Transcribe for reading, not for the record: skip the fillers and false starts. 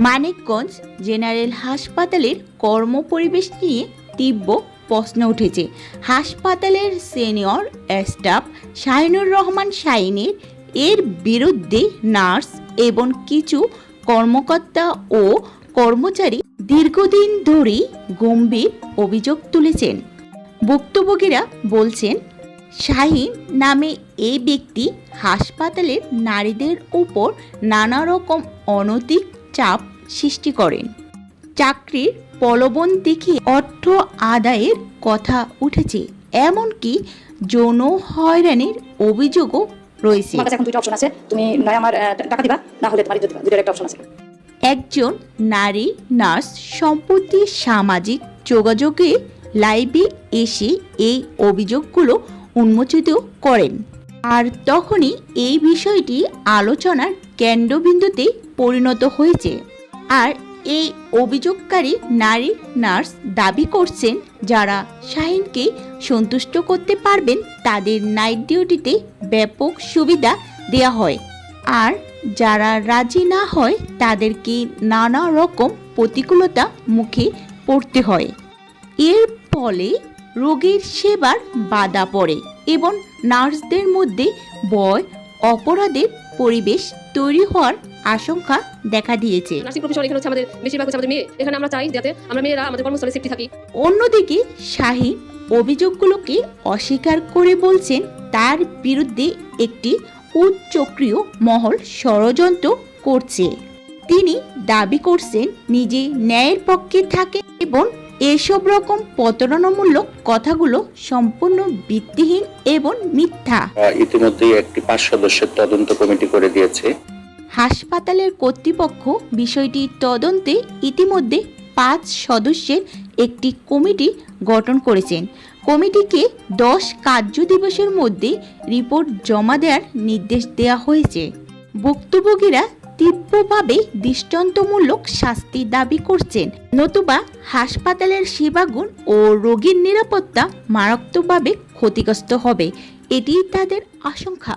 Manikganj general হাসপাতালের কর্মপরিবেশ নিয়ে তীব্র প্রশ্ন উঠেছে। হাসপাতালের সিনিয়র স্টাফ শাহিনুর রহমান শাহিনের এর বিরুদ্ধে নার্স এবং কিছু কর্মকর্তা ও কর্মচারী দীর্ঘদিন ধরেই গম্ভীর অভিযোগ তুলেছেন। ভুক্তভোগীরা বলছেন, শাহিন নামে এই ব্যক্তি হাসপাতালের নারীদের উপর নানা রকম অনৈতিক চাপ সৃষ্টি করেন। চাকরির প্রলোভন দেখিয়ে অর্থ আদায়ের কথা উঠেছে, এমনকি যৌন হয়রানির অভিযোগও রয়েছে। একজন নারী নার্স সম্প্রতি সামাজিক যোগাযোগে লাইভে এসে এই অভিযোগগুলো উন্মোচিত করেন, আর তখনই এই বিষয়টি আলোচনার কেন্দ্রবিন্দুতে পরিণত হয়েছে। আর এই অভিযোগকারী নারী নার্স দাবি করছেন, যারা শাহিনকে সন্তুষ্ট করতে পারবেন তাদের নাইট ডিউটিতে ব্যাপক সুবিধা দেওয়া হয়, আর যারা রাজি না হয় তাদেরকে নানা রকম প্রতিকূলতা মুখে পড়তে হয়। এর ফলে রোগীর সেবার বাধা পড়ে এবং নার্সদের মধ্যে ভয় অপরাধের পরিবেশ তৈরি হওয়ার আশঙ্কা দেখা দিয়েছে। অন্যদিকে শাহিন অভিযোগগুলোকে অস্বীকার করে বলছেন, তার বিরুদ্ধে একটি উচ্চক্রিয় মহল ষড়যন্ত্র করছে। তিনি দাবি করছেন নিজে ন্যায়ের পক্ষে থাকে এবং এসব রকম প্রতারণামূলক কথাগুলো সম্পূর্ণ ভিত্তিহীন এবং মিথ্যা। ইতিমধ্যেই একটি 5 সদস্যের তদন্ত কমিটি করে দিয়েছে। হাসপাতালের কর্তৃপক্ষ বিষয়টি তদন্তে ইতিমধ্যে 5 সদস্যের একটি কমিটি গঠন করেছেন। কমিটিকে 10 কার্য দিবসের মধ্যে রিপোর্ট জমা দেওয়ার নির্দেশ দেওয়া হয়েছে। ভুক্তভোগীরা তীব্রভাবে দৃষ্টান্তমূলক শাস্তি দাবি করছেন, নতুবা হাসপাতালের সেবাগুণ ও রোগীর নিরাপত্তা মারাত্মকভাবে ক্ষতিগ্রস্ত হবে, এটি তাদের আশঙ্কা।